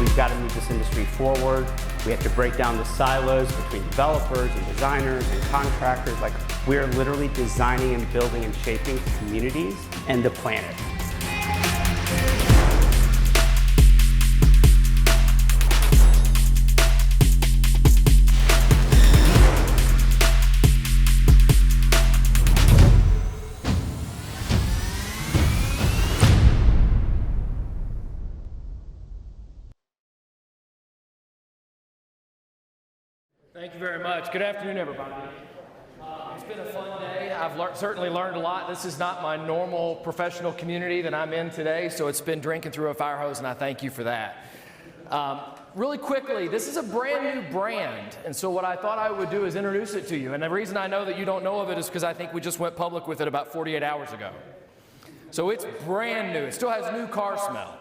We've got to move this industry forward. We have to break down the silos between developers and designers and contractors. Like, we're literally designing and building and shaping communities and the planet. Thank you very much. Good afternoon, everybody. It's been a fun day. I've certainly learned a lot. This is not my normal professional community that I'm in today, so it's been drinking through a fire hose, and I thank you for that. Really quickly, this is a brand new brand, and so what I thought I would do is introduce it to you. And the reason I know that you don't know of it is because I think we just went public with it about 48 hours ago. So it's brand new. It still has new car smell.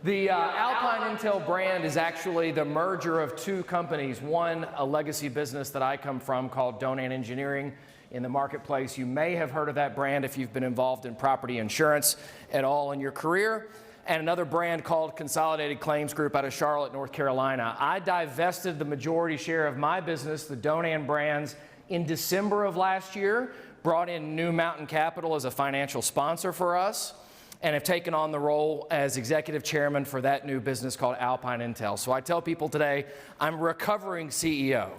The Alpine Intel brand is actually the merger of two companies. One, a legacy business that I come from called Donan Engineering in the marketplace. You may have heard of that brand if you've been involved in property insurance at all in your career. And another brand called Consolidated Claims Group out of Charlotte, North Carolina. I divested the majority share of my business, the Donan brands, in December of last year, brought in New Mountain Capital as a financial sponsor for us, and have taken on the role as executive chairman for that new business called Alpine Intel. So I tell people today, I'm a recovering CEO.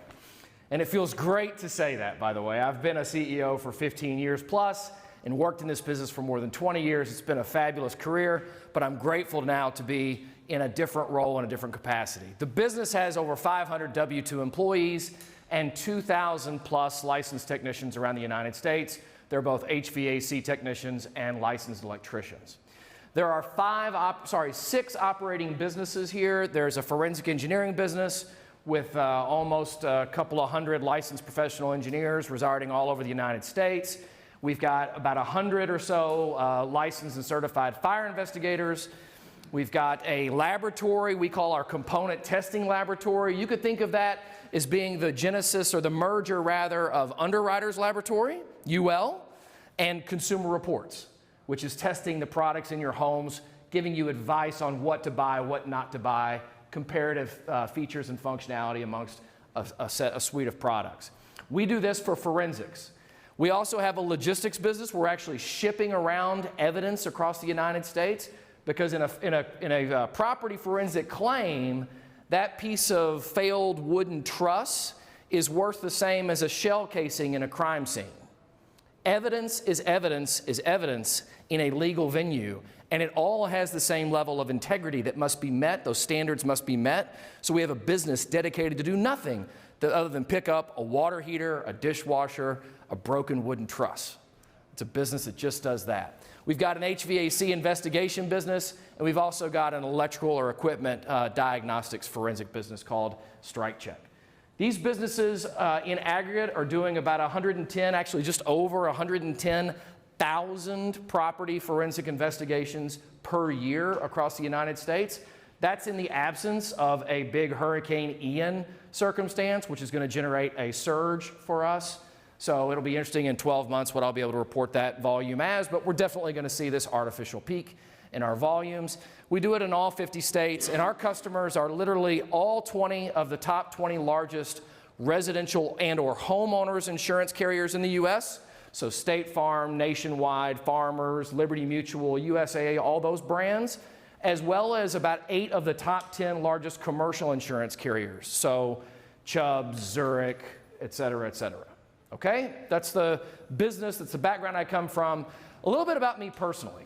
And it feels great to say that, by the way. I've been a CEO for 15 years plus and worked in this business for more than 20 years. It's been a fabulous career, but I'm grateful now to be in a different role and a different capacity. The business has over 500 W-2 employees and 2,000 plus licensed technicians around the United States. They're both HVAC technicians and licensed electricians. There are 6 operating businesses here. There's a forensic engineering business with almost a couple of hundred licensed professional engineers residing all over the United States. We've got about 100 or so licensed and certified fire investigators. We've got a laboratory we call our component testing laboratory. You could think of that as being the genesis, or the merger rather, of Underwriters Laboratory, UL, and Consumer Reports, which is testing the products in your homes, giving you advice on what to buy, what not to buy, comparative features and functionality amongst a suite of products. We do this for forensics. We also have a logistics business. We're actually shipping around evidence across the United States, because in a property forensic claim, that piece of failed wooden truss is worth the same as a shell casing in a crime scene. Evidence is evidence is evidence in a legal venue, and it all has the same level of integrity that must be met. Those standards must be met. So we have a business dedicated to do nothing other than pick up a water heater, a dishwasher, a broken wooden truss. It's a business that just does that. We've got an HVAC investigation business, and we've also got an electrical or equipment diagnostics forensic business called Strike Check. These businesses in aggregate are doing about 110, actually just over 110,000 property forensic investigations per year across the United States. That's in the absence of a big Hurricane Ian circumstance, which is going to generate a surge for us. So it'll be interesting in 12 months what I'll be able to report that volume as, but we're definitely going to see this artificial peak in our volumes. We do it in all 50 states, and our customers are literally all 20 of the top 20 largest residential and or homeowners insurance carriers in the U.S. So State Farm, Nationwide, Farmers, Liberty Mutual, USAA, all those brands, as well as about 8 of the top 10 largest commercial insurance carriers. So Chubb, Zurich, et cetera, et cetera. Okay, that's the business, that's the background I come from. A little bit about me personally.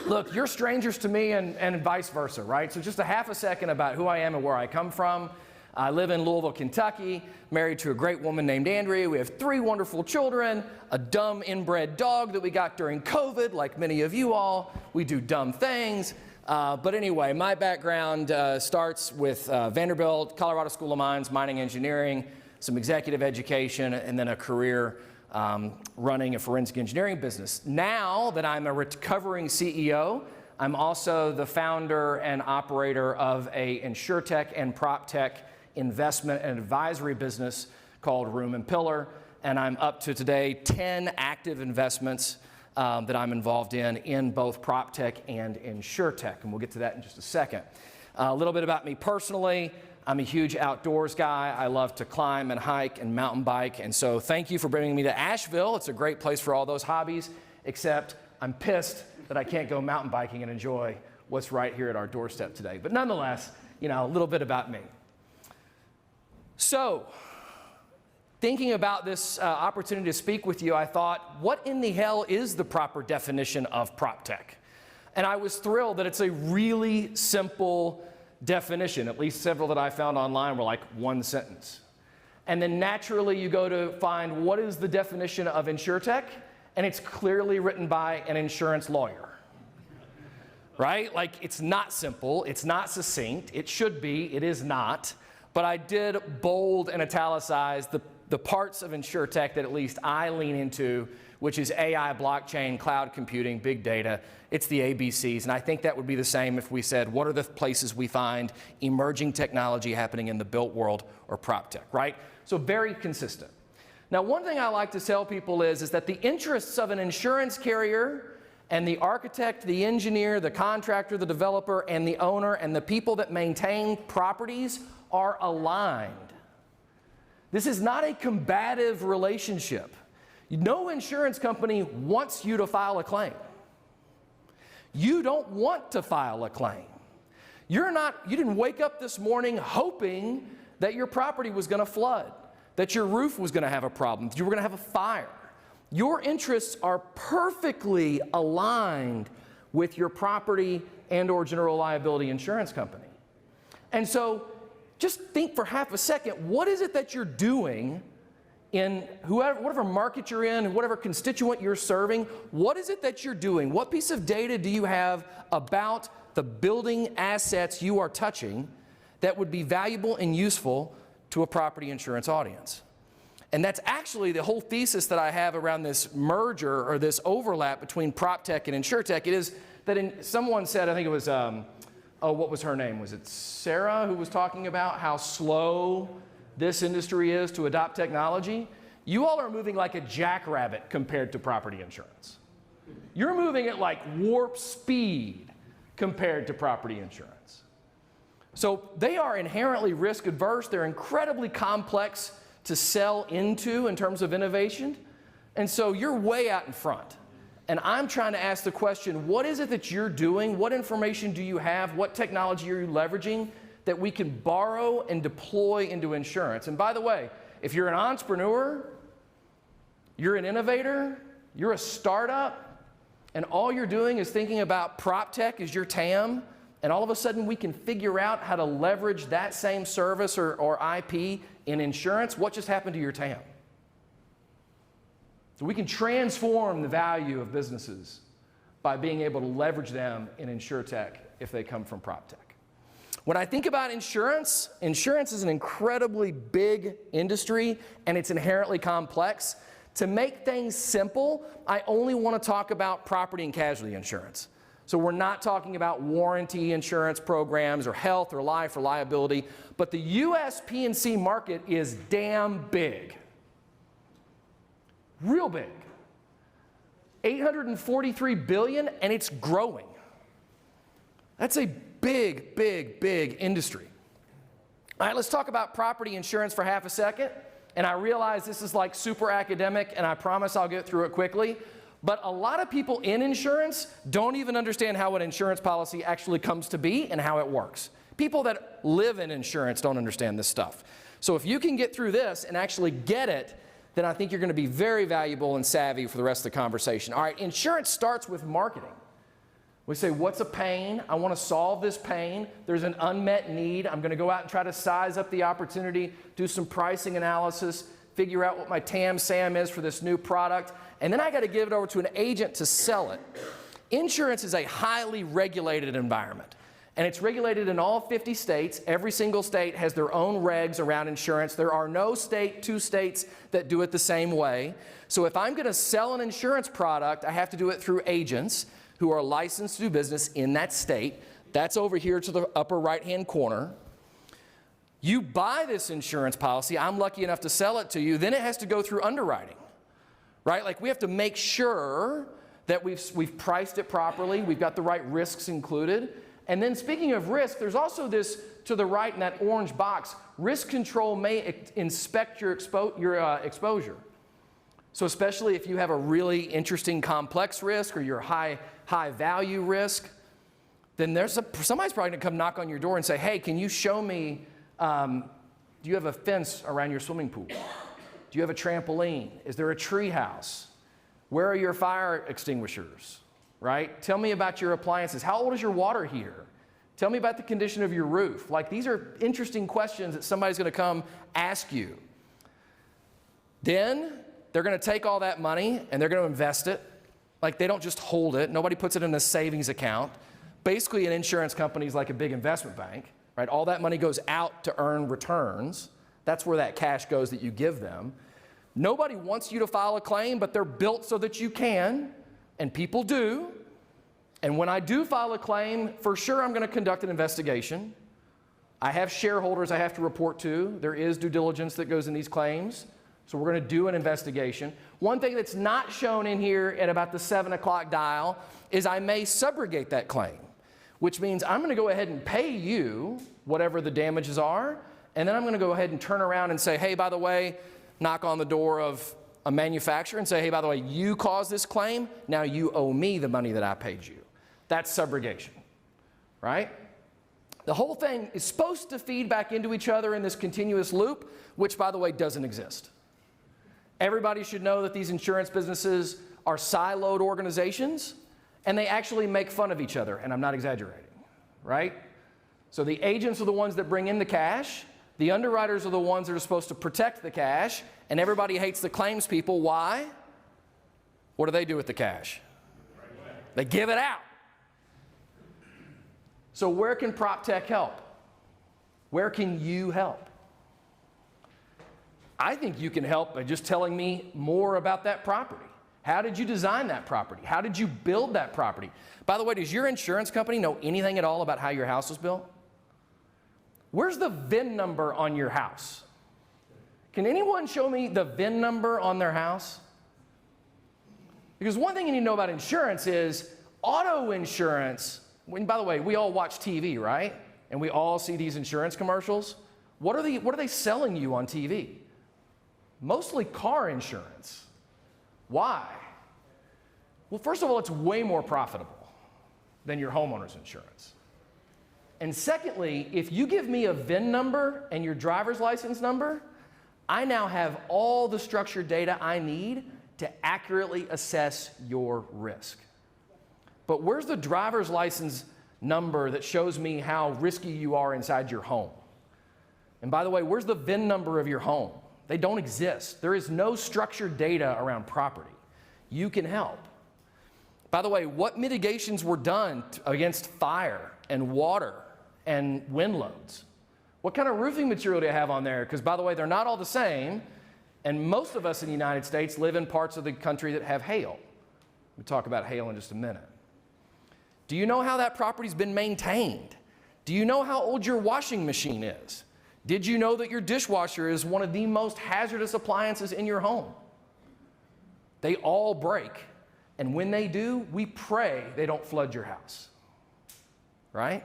Look, you're strangers to me and vice versa, right? So just a half a second about who I am and where I come from. I live in Louisville, Kentucky, married to a great woman named Andrea. We have 3 wonderful children, a dumb inbred dog that we got during COVID, like many of you all. We do dumb things. But anyway, my background starts with Vanderbilt, Colorado School of Mines, mining engineering, some executive education, and then a career running a forensic engineering business. Now that I'm a recovering CEO, I'm also the founder and operator of a Insuretech and Proptech investment and advisory business called Room and Pillar, and I'm up to today 10 active investments that I'm involved in both Proptech and Insuretech, and we'll get to that in just a second. A little bit about me personally. I'm a huge outdoors guy. I love to climb and hike and mountain bike. And so thank you for bringing me to Asheville. It's a great place for all those hobbies, except I'm pissed that I can't go mountain biking and enjoy what's right here at our doorstep today. But nonetheless, you know, a little bit about me. So, thinking about this opportunity to speak with you, I thought, what in the hell is the proper definition of PropTech? And I was thrilled that it's a really simple definition. At least several that I found online were like one sentence. And then naturally you go to find what is the definition of Insuretech, and it's clearly written by an insurance lawyer. Right? Like, it's not simple, it's not succinct, it should be, it is not. But I did bold and italicize the parts of Insuretech that at least I lean into, which is AI, blockchain, cloud computing, big data. It's the ABCs, and I think that would be the same if we said, what are the places we find emerging technology happening in the built world or PropTech, right? So very consistent. Now, one thing I like to tell people is that the interests of an insurance carrier and the architect, the engineer, the contractor, the developer, and the owner, and the people that maintain properties are aligned. This is not a combative relationship. No insurance company wants you to file a claim. You don't want to file a claim. You didn't wake up this morning hoping that your property was going to flood, that your roof was going to have a problem, that you were going to have a fire. Your interests are perfectly aligned with your property and/or general liability insurance company. And so just think for half a second, what is it that you're doing in whatever market you're in, whatever constituent you're serving? What is it that you're doing? What piece of data do you have about the building assets you are touching that would be valuable and useful to a property insurance audience? And that's actually the whole thesis that I have around this merger or this overlap between PropTech and Insuretech. It is that someone said, I think it was, what was her name? Was it Sarah who was talking about how slow this industry is to adopt technology? You all are moving like a jackrabbit compared to property insurance. You're moving at like warp speed compared to property insurance. So they are inherently risk adverse. They're incredibly complex to sell into in terms of innovation. And so you're way out in front. And I'm trying to ask the question, what is it that you're doing? What information do you have? What technology are you leveraging that we can borrow and deploy into insurance? And by the way, if you're an entrepreneur, you're an innovator, you're a startup, and all you're doing is thinking about PropTech as your TAM, and all of a sudden we can figure out how to leverage that same service or IP in insurance, what just happened to your TAM? So we can transform the value of businesses by being able to leverage them in Insuretech if they come from PropTech. When I think about insurance, insurance is an incredibly big industry and it's inherently complex. To make things simple, I only want to talk about property and casualty insurance. So we're not talking about warranty insurance programs or health or life or liability, but the US P&C market is damn big. Real big. $843 billion, and it's growing. That's a big, big, big industry. All right, let's talk about property insurance for half a second. And I realize this is like super academic, and I promise I'll get through it quickly. But a lot of people in insurance don't even understand how an insurance policy actually comes to be and how it works. People that live in insurance don't understand this stuff. So if you can get through this and actually get it, then I think you're going to be very valuable and savvy for the rest of the conversation. All right, insurance starts with marketing. We say, what's a pain? I want to solve this pain. There's an unmet need. I'm going to go out and try to size up the opportunity, do some pricing analysis, figure out what my TAM SAM is for this new product, and then I got to give it over to an agent to sell it. Insurance is a highly regulated environment, and it's regulated in all 50 states. Every single state has their own regs around insurance. There are no two states that do it the same way. So if I'm going to sell an insurance product, I have to do it through agents who are licensed to do business in that state. That's over here to the upper right-hand corner. You buy this insurance policy, I'm lucky enough to sell it to you, then it has to go through underwriting, right? Like we have to make sure that we've priced it properly, we've got the right risks included, And then speaking of risk, there's also this to the right in that orange box, risk control may inspect your exposure. So especially if you have a really interesting complex risk or your high value risk, then somebody's probably gonna come knock on your door and say, hey, can you show me, do you have a fence around your swimming pool? Do you have a trampoline? Is there a tree house? Where are your fire extinguishers, right? Tell me about your appliances. How old is your water heater? Tell me about the condition of your roof. Like, these are interesting questions that somebody's gonna come ask you. Then they're gonna take all that money and they're gonna invest it. Like, they don't just hold it. Nobody puts it in a savings account. Basically, an insurance company is like a big investment bank, right? All that money goes out to earn returns. That's where that cash goes that you give them. Nobody wants you to file a claim, but they're built so that you can, and people do. And when I do file a claim, for sure I'm gonna conduct an investigation. I have shareholders I have to report to. There is due diligence that goes in these claims. So we're gonna do an investigation. One thing that's not shown in here at about the 7 o'clock dial is I may subrogate that claim, which means I'm gonna go ahead and pay you whatever the damages are, and then I'm gonna go ahead and turn around and say, hey, by the way, knock on the door of a manufacturer and say, hey, by the way, you caused this claim, now you owe me the money that I paid you. That's subrogation, right? The whole thing is supposed to feed back into each other in this continuous loop, which, by the way, doesn't exist. Everybody should know that these insurance businesses are siloed organizations, and they actually make fun of each other, and I'm not exaggerating, right? So the agents are the ones that bring in the cash, the underwriters are the ones that are supposed to protect the cash, and everybody hates the claims people. Why? What do they do with the cash? They give it out. So where can Proptech help? Where can you help? I think you can help by just telling me more about that property. How did you design that property? How did you build that property? By the way, does your insurance company know anything at all about how your house was built? Where's the VIN number on your house? Can anyone show me the VIN number on their house? Because one thing you need to know about insurance is auto insurance. By the way, we all watch TV, right? And we all see these insurance commercials. What are they selling you on TV? Mostly car insurance. Why? Well, first of all, it's way more profitable than your homeowner's insurance. And secondly, if you give me a VIN number and your driver's license number, I now have all the structured data I need to accurately assess your risk. But where's the driver's license number that shows me how risky you are inside your home? And by the way, where's the VIN number of your home? They don't exist. There is no structured data around property. You can help. By the way, what mitigations were done against fire and water and wind loads? What kind of roofing material do you have on there? Because by the way, they're not all the same, and most of us in the United States live in parts of the country that have hail. We'll talk about hail in just a minute. Do you know how that property's been maintained? Do you know how old your washing machine is? Did you know that your dishwasher is one of the most hazardous appliances in your home? They all break, and when they do, we pray they don't flood your house, right?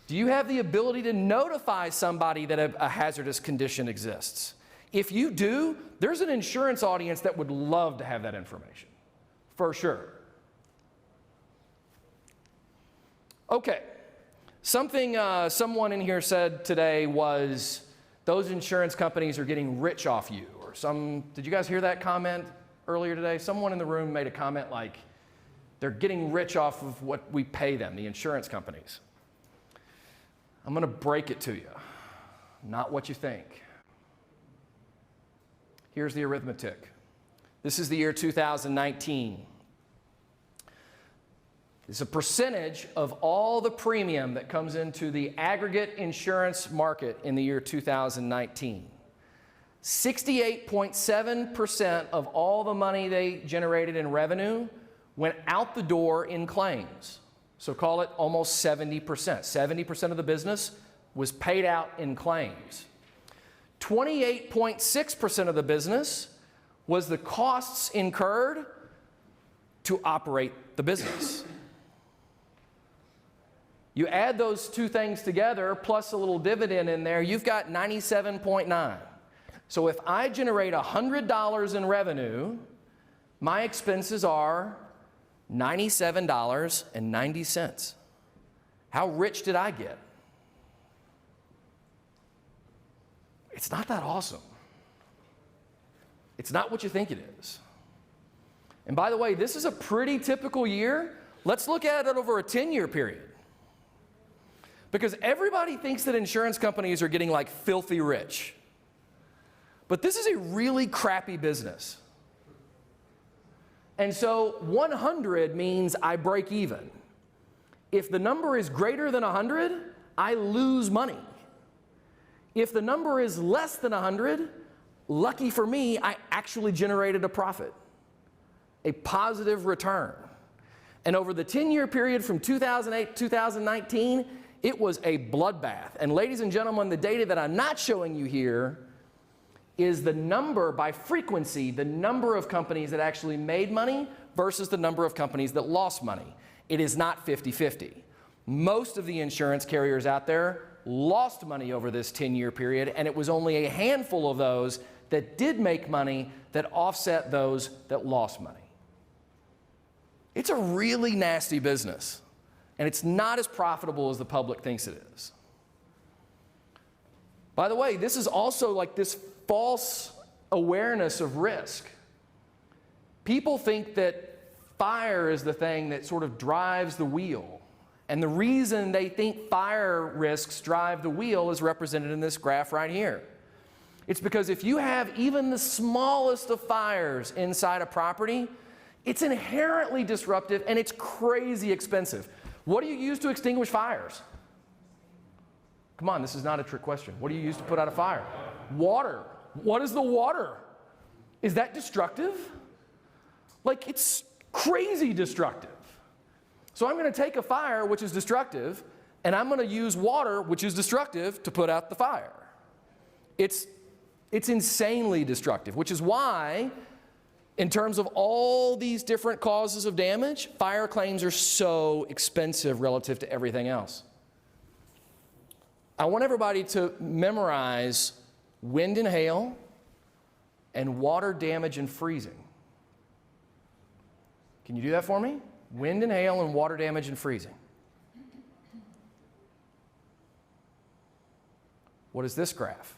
Do you have the ability to notify somebody that a hazardous condition exists? If you do, there's an insurance audience that would love to have that information, for sure. Okay, something someone in here said today was those insurance companies are getting rich off you, or did you guys hear that comment earlier today? Someone in the room made a comment like they're getting rich off of what we pay them, the insurance companies. I'm gonna break it to you, not what you think. Here's the arithmetic. This is the year 2019. It's a percentage of all the premium that comes into the aggregate insurance market in the year 2019. 68.7% of all the money they generated in revenue went out the door in claims. So call it almost 70%. 70% of the business was paid out in claims. 28.6% of the business was the costs incurred to operate the business. You add those two things together, plus a little dividend in there, you've got 97.9. So if I generate $100 in revenue, my expenses are $97.90. How rich did I get? It's not that awesome. It's not what you think it is. And by the way, this is a pretty typical year. Let's look at it over a 10-year period. Because everybody thinks that insurance companies are getting like filthy rich. But this is a really crappy business. And so 100 means I break even. If the number is greater than 100, I lose money. If the number is less than 100, lucky for me, I actually generated a profit, a positive return. And over the 10-year period from 2008 to 2019, it was a bloodbath. And ladies and gentlemen, the data that I'm not showing you here is the number by frequency, the number of companies that actually made money versus the number of companies that lost money. It is not 50-50. Most of the insurance carriers out there lost money over this 10-year period, and it was only a handful of those that did make money that offset those that lost money. It's a really nasty business. And it's not as profitable as the public thinks it is. By the way, this is also like this false awareness of risk. People think that fire is the thing that sort of drives the wheel. And the reason they think fire risks drive the wheel is represented in this graph right here. It's because if you have even the smallest of fires inside a property, it's inherently disruptive and it's crazy expensive. What do you use to extinguish fires? Come on, this is not a trick question. What do you use to put out a fire? Water. What is the water? Is that destructive? Like, it's crazy destructive. So I'm going to take a fire, which is destructive, and I'm going to use water, which is destructive, to put out the fire. It's insanely destructive, which is why, in terms of all these different causes of damage, fire claims are so expensive relative to everything else. I want everybody to memorize wind and hail and water damage and freezing. Can you do that for me? Wind and hail and water damage and freezing. What is this graph?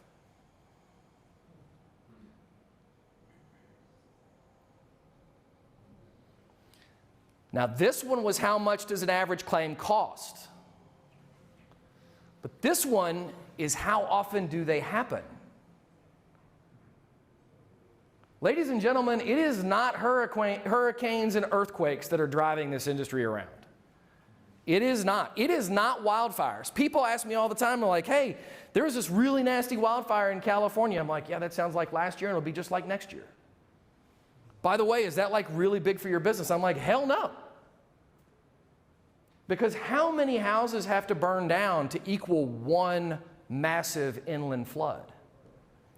Now this one was how much does an average claim cost? But this one is how often do they happen? Ladies and gentlemen, it is not hurricanes and earthquakes that are driving this industry around. It is not. It is not wildfires. People ask me all the time, they're like, hey, there was this really nasty wildfire in California. I'm like, yeah, that sounds like last year and it'll be just like next year. By the way, is that like really big for your business? I'm like, hell no. Because how many houses have to burn down to equal one massive inland flood?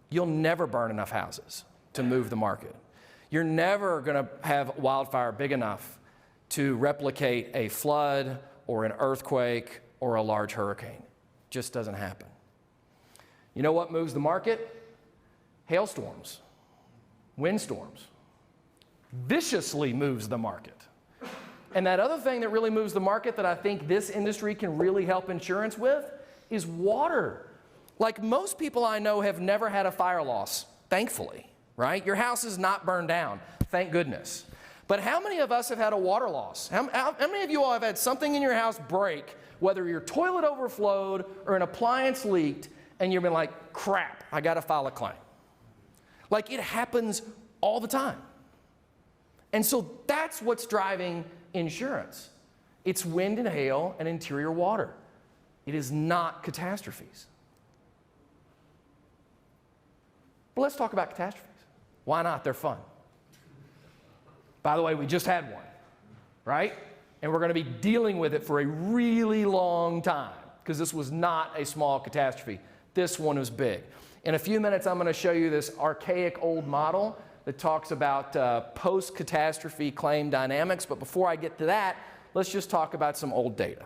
You'll never burn enough houses to move the market. You're never going to have wildfire big enough to replicate a flood or an earthquake or a large hurricane. Just doesn't happen. You know what moves the market? Hailstorms, windstorms. Viciously moves the market. And that other thing that really moves the market that I think this industry can really help insurance with is water. Like most people I know have never had a fire loss, thankfully, right? Your house is not burned down, thank goodness. But how many of us have had a water loss? How many of you all have had something in your house break, whether your toilet overflowed or an appliance leaked, and you've been like, crap, I gotta file a claim? Like, it happens all the time. And so that's what's driving insurance. It's wind and hail and interior water. It is not catastrophes. But let's talk about catastrophes. Why not? They're fun. By the way, we just had one, right? And we're going to be dealing with it for a really long time because this was not a small catastrophe. This one was big. In a few minutes, I'm going to show you this archaic old model that talks about post-catastrophe claim dynamics. But before I get to that, let's just talk about some old data.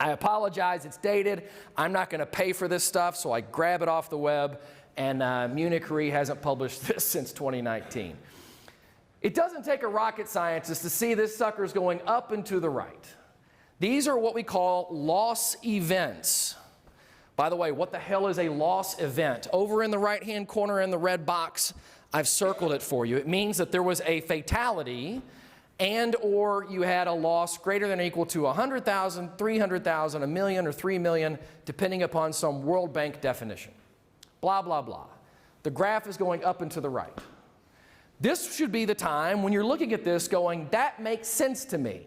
I apologize, it's dated. I'm not going to pay for this stuff, so I grab it off the web, and Munich Re hasn't published this since 2019. It doesn't take a rocket scientist to see this sucker's going up and to the right. These are what we call loss events. By the way, what the hell is a loss event? Over in the right-hand corner in the red box, I've circled it for you. It means that there was a fatality and or you had a loss greater than or equal to 100,000, 300,000, a million, or 3 million, depending upon some World Bank definition. Blah, blah, blah. The graph is going up and to the right. This should be the time when you're looking at this going, that makes sense to me.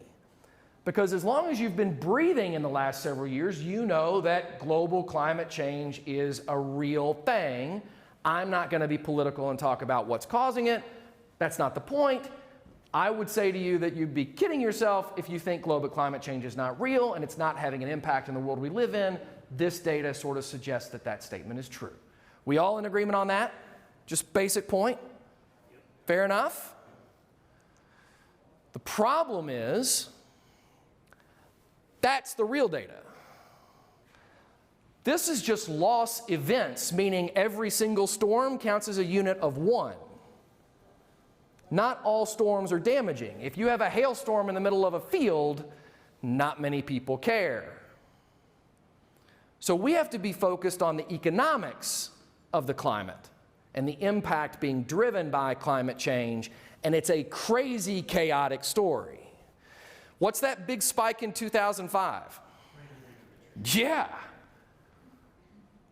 Because as long as you've been breathing in the last several years, you know that global climate change is a real thing. I'm not going to be political and talk about what's causing it. That's not the point. I would say to you that you'd be kidding yourself if you think global climate change is not real and it's not having an impact in the world we live in. This data sort of suggests that that statement is true. We all in agreement on that? Just basic point? Fair enough? The problem is, that's the real data. This is just loss events, meaning every single storm counts as a unit of 1. Not all storms are damaging. If you have a hailstorm in the middle of a field, not many people care. So we have to be focused on the economics of the climate and the impact being driven by climate change, and it's a crazy, chaotic story. What's that big spike in 2005? Yeah.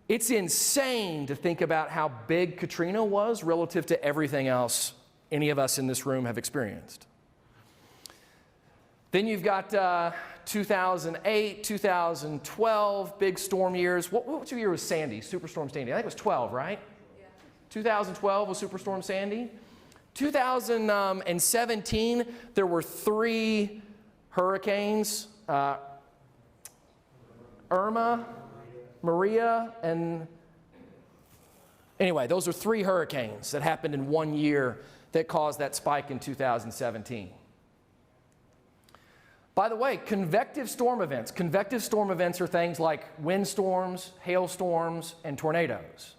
It's insane to think about how big Katrina was relative to everything else any of us in this room have experienced. Then you've got 2008, 2012, big storm years. What year was Sandy, Superstorm Sandy? I think it was 12, right? Yeah. 2012 was Superstorm Sandy. 2017, there were 3 hurricanes, Irma, Maria, and anyway, those are 3 hurricanes that happened in 1 year that caused that spike in 2017. By the way, convective storm events. Convective storm events are things like windstorms, hailstorms, and tornadoes.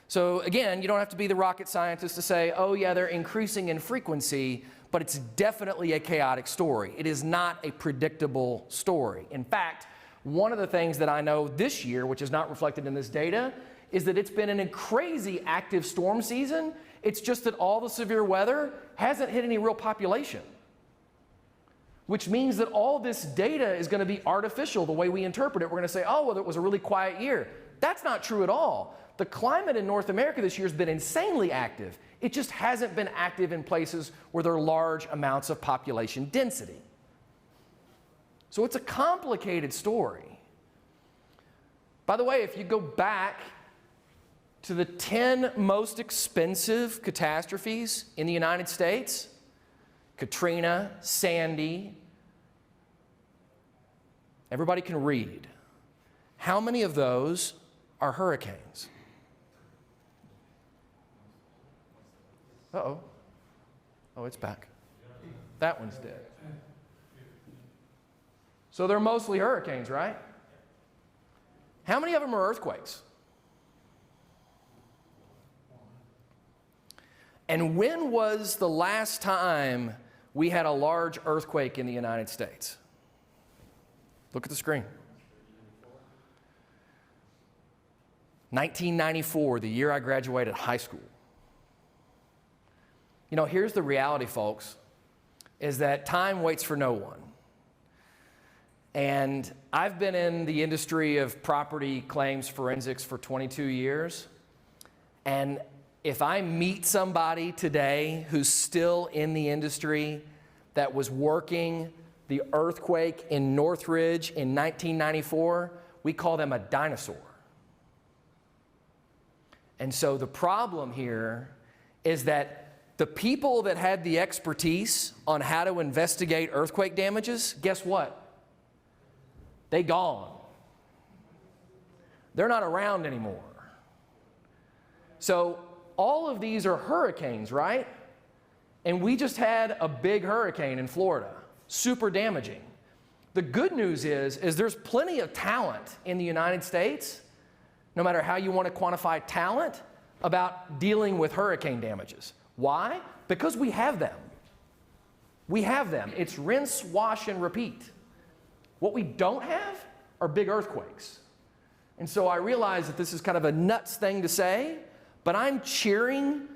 So again, you don't have to be the rocket scientist to say, oh yeah, they're increasing in frequency, but it's definitely a chaotic story. It is not a predictable story. In fact, one of the things that I know this year, which is not reflected in this data, is that it's been a crazy active storm season. It's just that all the severe weather hasn't hit any real population, which means that all this data is going to be artificial the way we interpret it. We're going to say, oh, well, it was a really quiet year. That's not true at all. The climate in North America this year has been insanely active. It just hasn't been active in places where there are large amounts of population density. So it's a complicated story. By the way, if you go back to the 10 most expensive catastrophes in the United States, Katrina, Sandy, everybody can read. How many of those are hurricanes? Uh-oh. Oh, it's back. That one's dead. So they're mostly hurricanes, right? How many of them are earthquakes? And when was the last time we had a large earthquake in the United States? Look at the screen. 1994, the year I graduated high school. You know, here's the reality, folks, is that time waits for no one. And I've been in the industry of property claims forensics for 22 years. And if I meet somebody today who's still in the industry that was working the earthquake in Northridge in 1994, we call them a dinosaur. And so the problem here is that the people that had the expertise on how to investigate earthquake damages, guess what? They gone. They're not around anymore. So all of these are hurricanes, right? And we just had a big hurricane in Florida, super damaging. The good news is there's plenty of talent in the United States, no matter how you want to quantify talent, about dealing with hurricane damages. Why? Because we have them. We have them. It's rinse, wash, and repeat. What we don't have are big earthquakes. And so I realize that this is kind of a nuts thing to say, but I'm cheering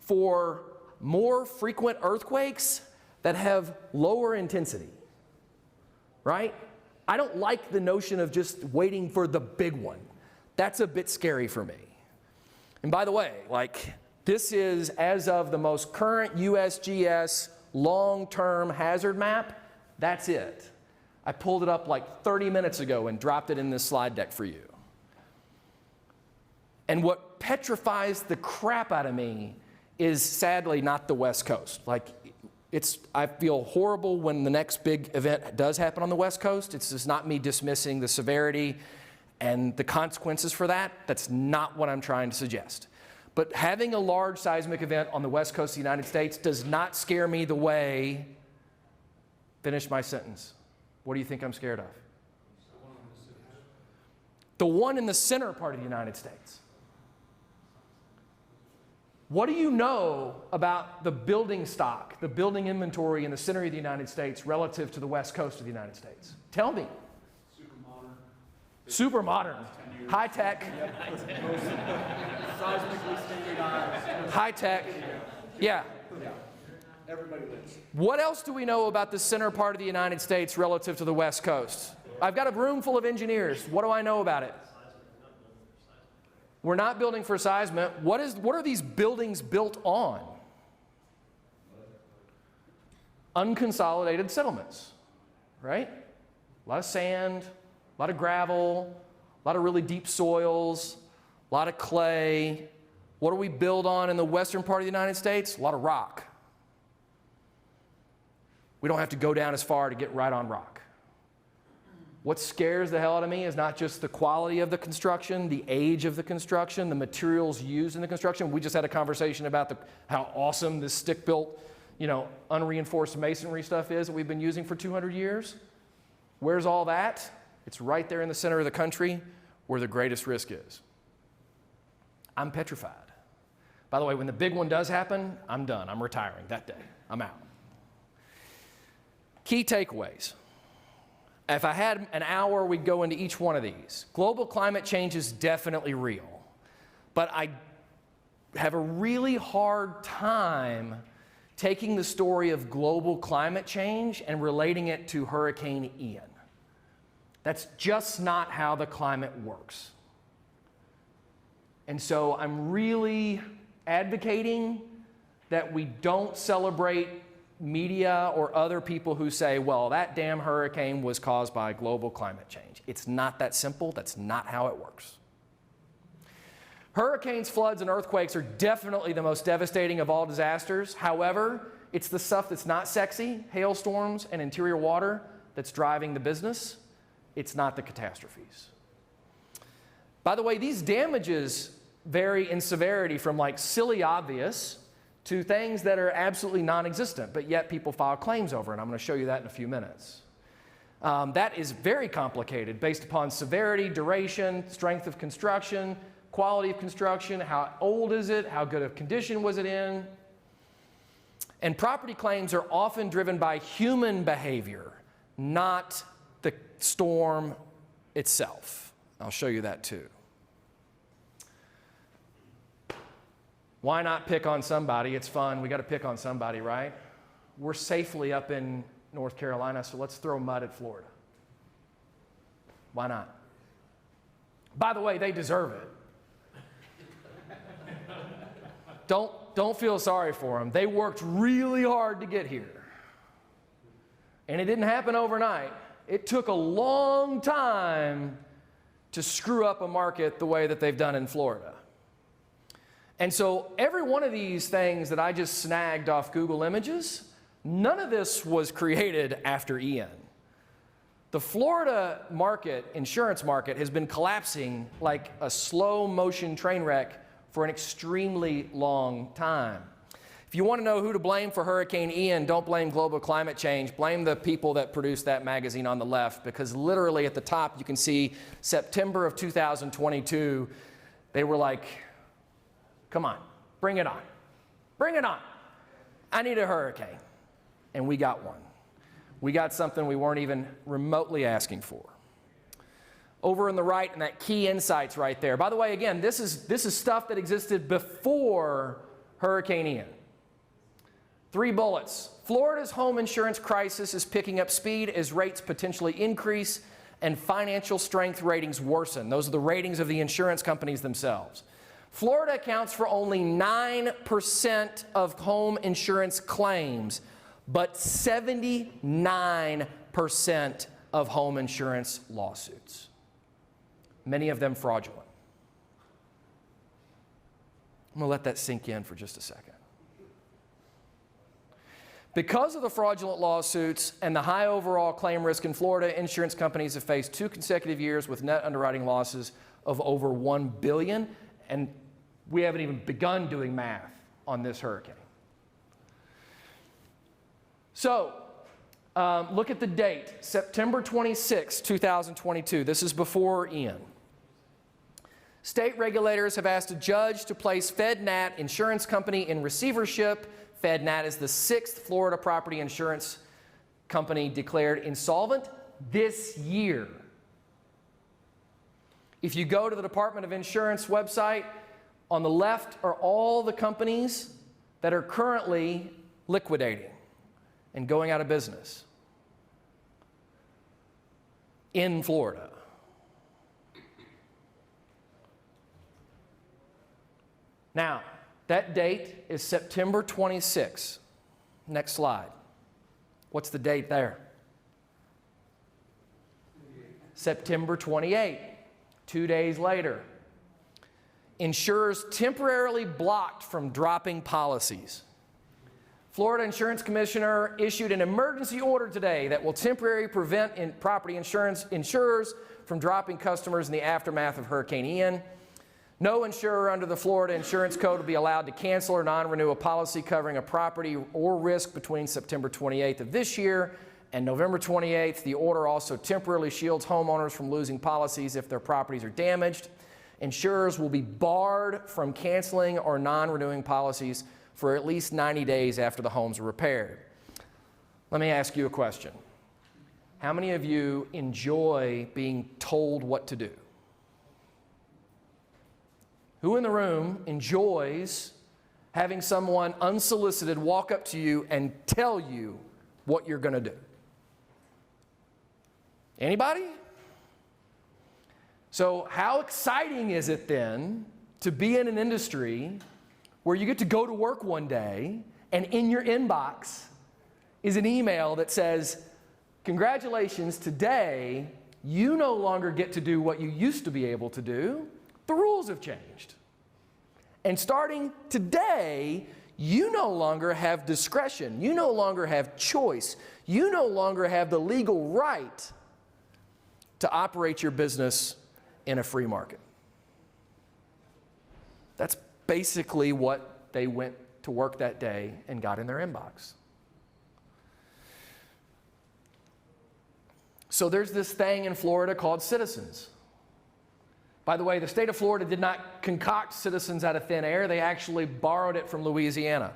for more frequent earthquakes that have lower intensity, right? I don't like the notion of just waiting for the big one. That's a bit scary for me. And by the way, like, this is as of the most current USGS long-term hazard map. That's it. I pulled it up like 30 minutes ago and dropped it in this slide deck for you. And what petrifies the crap out of me is sadly not the West Coast. Like, I feel horrible when the next big event does happen on the West Coast. It's just not me dismissing the severity and the consequences for that. That's not what I'm trying to suggest. But having a large seismic event on the West Coast of the United States does not scare me the way, finish my sentence. What do you think I'm scared of? The one in the center part of the United States. What do you know about the building stock, the building inventory in the center of the United States relative to the West Coast of the United States? Tell me. Super modern. High tech. Seismically standardized. High tech. Yeah. Everybody lives. What else do we know about the center part of the United States relative to the West Coast? I've got a room full of engineers. What do I know about it? We're not building for seismic. What are these buildings built on? Unconsolidated settlements, right? A lot of sand, a lot of gravel, a lot of really deep soils, a lot of clay. What do we build on in the western part of the United States? A lot of rock. We don't have to go down as far to get right on rock. What scares the hell out of me is not just the quality of the construction, the age of the construction, the materials used in the construction. We just had a conversation about how awesome this stick-built, unreinforced masonry stuff is that we've been using for 200 years. Where's all that? It's right there in the center of the country where the greatest risk is. I'm petrified. By the way, when the big one does happen, I'm done. I'm retiring that day. I'm out. Key takeaways. If I had an hour, we'd go into each one of these. Global climate change is definitely real, but I have a really hard time taking the story of global climate change and relating it to Hurricane Ian. That's just not how the climate works. And so I'm really advocating that we don't celebrate media or other people who say, well, that damn hurricane was caused by global climate change. It's not that simple. That's not how it works. Hurricanes, floods, and earthquakes are definitely the most devastating of all disasters. However, it's the stuff that's not sexy, hailstorms and interior water, that's driving the business. It's not the catastrophes. By the way, these damages vary in severity from like silly obvious to things that are absolutely non-existent, but yet people file claims over, and I'm going to show you that in a few minutes. That is very complicated based upon severity, duration, strength of construction, quality of construction, how old is it, how good of condition was it in. And property claims are often driven by human behavior, not the storm itself. I'll show you that too. Why not pick on somebody? It's fun. We got to pick on somebody, right? We're safely up in North Carolina, so let's throw mud at Florida. Why not? By the way, they deserve it. Don't feel sorry for them. They worked really hard to get here. And it didn't happen overnight. It took a long time to screw up a market the way that they've done in Florida. And so every one of these things that I just snagged off Google Images, none of this was created after Ian. The Florida market, insurance market, has been collapsing like a slow motion train wreck for an extremely long time. If you want to know who to blame for Hurricane Ian, don't blame global climate change. Blame the people that produced that magazine on the left, because literally at the top you can see September of 2022, they were like, come on, bring it on. Bring it on. I need a hurricane. And we got one. We got something we weren't even remotely asking for. Over on the right, in that key insights right there. By the way, again, this is stuff that existed before Hurricane Ian. 3 bullets. Florida's home insurance crisis is picking up speed as rates potentially increase and financial strength ratings worsen. Those are the ratings of the insurance companies themselves. Florida accounts for only 9% of home insurance claims, but 79% of home insurance lawsuits. Many of them fraudulent. I'm going to let that sink in for just a second. Because of the fraudulent lawsuits and the high overall claim risk in Florida, insurance companies have faced 2 consecutive years with net underwriting losses of over $1 billion, and we haven't even begun doing math on this hurricane. So, look at the date, September 26, 2022. This is before Ian. State regulators have asked a judge to place FedNat Insurance Company in receivership. FedNat is the 6th Florida property insurance company declared insolvent this year. If you go to the Department of Insurance website, on the left are all the companies that are currently liquidating and going out of business in Florida. Now, that date is September 26. Next slide. What's the date there? September 28, 2 days later. Insurers temporarily blocked from dropping policies. Florida Insurance Commissioner issued an emergency order today that will temporarily prevent property insurance insurers from dropping customers in the aftermath of Hurricane Ian. No insurer under the Florida Insurance Code will be allowed to cancel or non-renew a policy covering a property or risk between September 28th of this year and November 28th. The order also temporarily shields homeowners from losing policies if their properties are damaged. Insurers will be barred from canceling or non-renewing policies for at least 90 days after the homes are repaired. Let me ask you a question. How many of you enjoy being told what to do? Who in the room enjoys having someone unsolicited walk up to you and tell you what you're going to do? Anybody? So how exciting is it then to be in an industry where you get to go to work one day and in your inbox is an email that says, congratulations, today you no longer get to do what you used to be able to do. The rules have changed. And starting today, you no longer have discretion. You no longer have choice. You no longer have the legal right to operate your business in a free market. That's basically what they went to work that day and got in their inbox. So there's this thing in Florida called Citizens. By the way, the state of Florida did not concoct Citizens out of thin air. They actually borrowed it from Louisiana.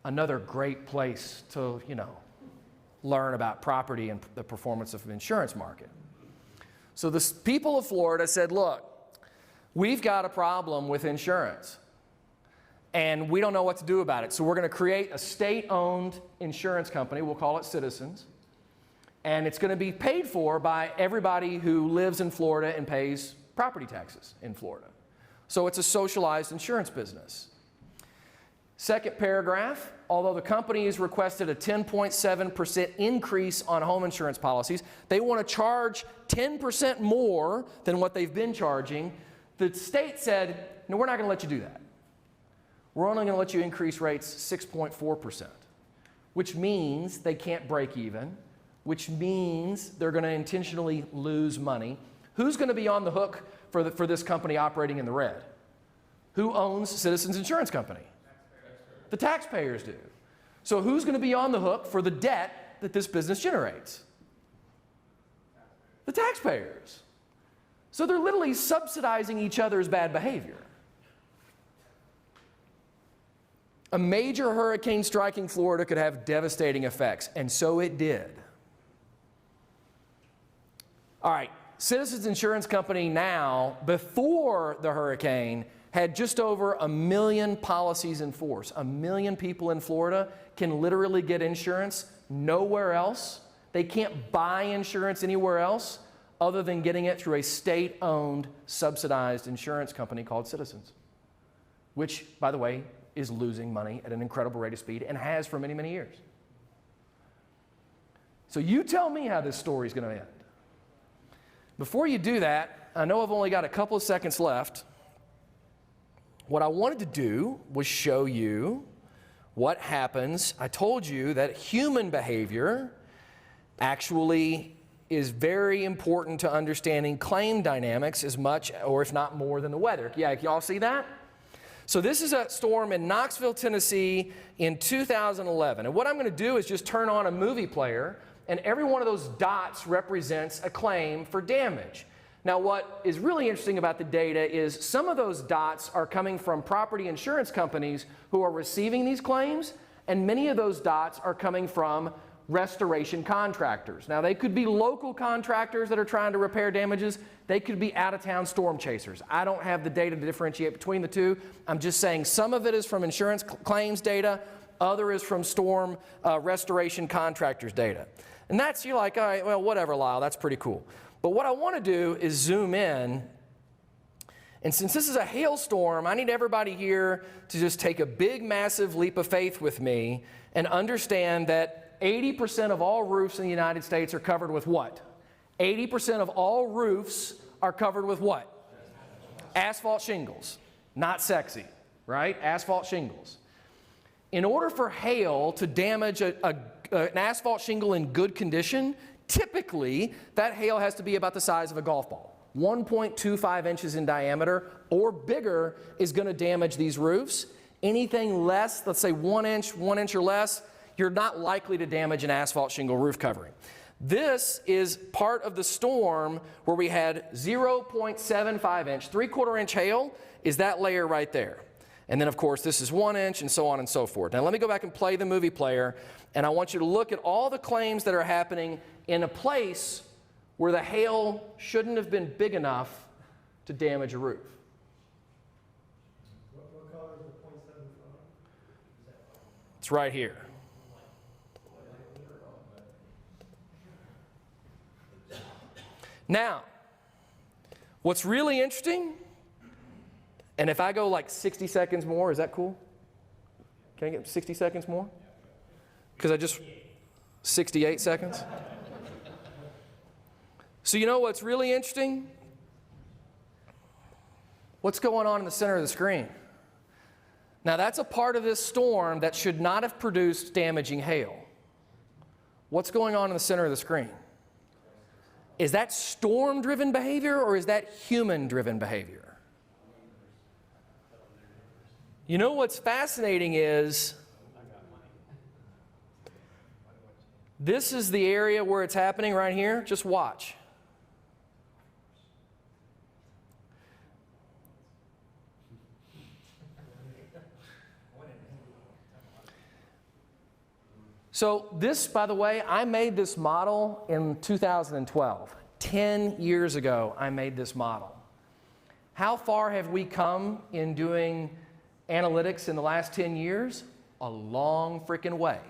Another great place to, learn about property and the performance of the insurance market. So the people of Florida said, look, we've got a problem with insurance, and we don't know what to do about it. So we're going to create a state-owned insurance company. We'll call it Citizens. And it's going to be paid for by everybody who lives in Florida and pays property taxes in Florida. So it's a socialized insurance business. Second paragraph, although the companies requested a 10.7% increase on home insurance policies, they want to charge 10% more than what they've been charging. The state said, no, we're not going to let you do that. We're only going to let you increase rates 6.4%, which means they can't break even, which means they're going to intentionally lose money. Who's going to be on the hook for this company operating in the red? Who owns Citizens Insurance Company? The taxpayers do. So who's going to be on the hook for the debt that this business generates? The taxpayers. So they're literally subsidizing each other's bad behavior. A major hurricane striking Florida could have devastating effects, and so it did. All right, Citizens Insurance Company now, before the hurricane, had just over 1 million policies in force. 1 million people in Florida can literally get insurance nowhere else. They can't buy insurance anywhere else other than getting it through a state-owned, subsidized insurance company called Citizens, which, by the way, is losing money at an incredible rate of speed and has for many, many years. So you tell me how this story is going to end. Before you do that, I know I've only got a couple of seconds left. What I wanted to do was show you what happens. I told you that human behavior actually is very important to understanding claim dynamics as much, or if not more, than the weather. Yeah, can you all see that? So this is a storm in Knoxville, Tennessee in 2011. And what I'm going to do is just turn on a movie player, and every one of those dots represents a claim for damage. Now, what is really interesting about the data is some of those dots are coming from property insurance companies who are receiving these claims, and many of those dots are coming from restoration contractors. Now, they could be local contractors that are trying to repair damages. They could be out-of-town storm chasers. I don't have the data to differentiate between the two. I'm just saying some of it is from insurance claims data, other is from storm restoration contractors data. And that's, you're like, all right, well, whatever, Lyle, that's pretty cool. But what I want to do is zoom in. And since this is a hailstorm, I need everybody here to just take a big, massive leap of faith with me and understand that 80% of all roofs in the United States are covered with what? 80% of all roofs are covered with what? Asphalt shingles. Not sexy, right? Asphalt shingles. In order for hail to damage an asphalt shingle in good condition, typically that hail has to be about the size of a golf ball. 1.25 inches in diameter or bigger is going to damage these roofs. Anything less, let's say 1 inch or less, you're not likely to damage an asphalt shingle roof covering. This is part of the storm where we had 0.75 inch, 3/4 inch hail is that layer right there. And then, of course, this is 1 inch and so on and so forth. Now, let me go back and play the movie player, and I want you to look at all the claims that are happening in a place where the hail shouldn't have been big enough to damage a roof. What color is the 0.75? It's right here. Now, what's really interesting, and if I go like 60 seconds more, is that cool? Can I get 60 seconds more? Because I just, 68 seconds? So you know what's really interesting? What's going on in the center of the screen? Now that's a part of this storm that should not have produced damaging hail. What's going on in the center of the screen? Is that storm-driven behavior or is that human-driven behavior? You know what's fascinating is this is the area where it's happening right here. Just watch. So this, by the way, I made this model in 2012. 10 years ago, I made this model. How far have we come in doing analytics in the last 10 years? A long freaking way.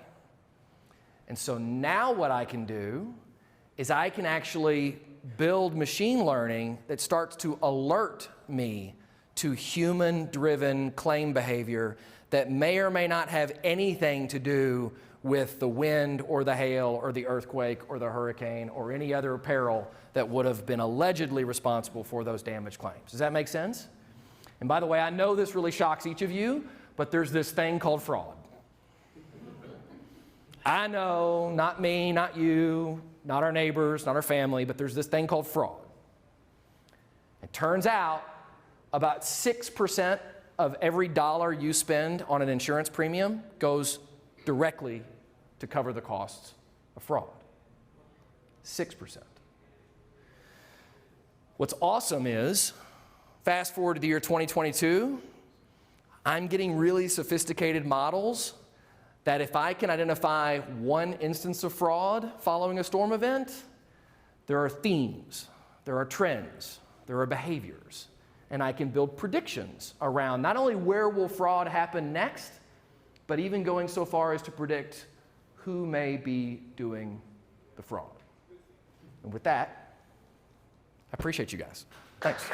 And so now what I can do is I can actually build machine learning that starts to alert me to human-driven claim behavior that may or may not have anything to do with the wind or the hail or the earthquake or the hurricane or any other peril that would have been allegedly responsible for those damage claims. Does that make sense? And by the way, I know this really shocks each of you, but there's this thing called fraud. I know, not me, not you, not our neighbors, not our family, but there's this thing called fraud. It turns out about 6% of every dollar you spend on an insurance premium goes directly to cover the costs of fraud. 6%. What's awesome is, fast forward to the year 2022, I'm getting really sophisticated models that if I can identify one instance of fraud following a storm event, there are themes, there are trends, there are behaviors, and I can build predictions around not only where will fraud happen next, but even going so far as to predict who may be doing the fraud. And with that, I appreciate you guys. Thanks.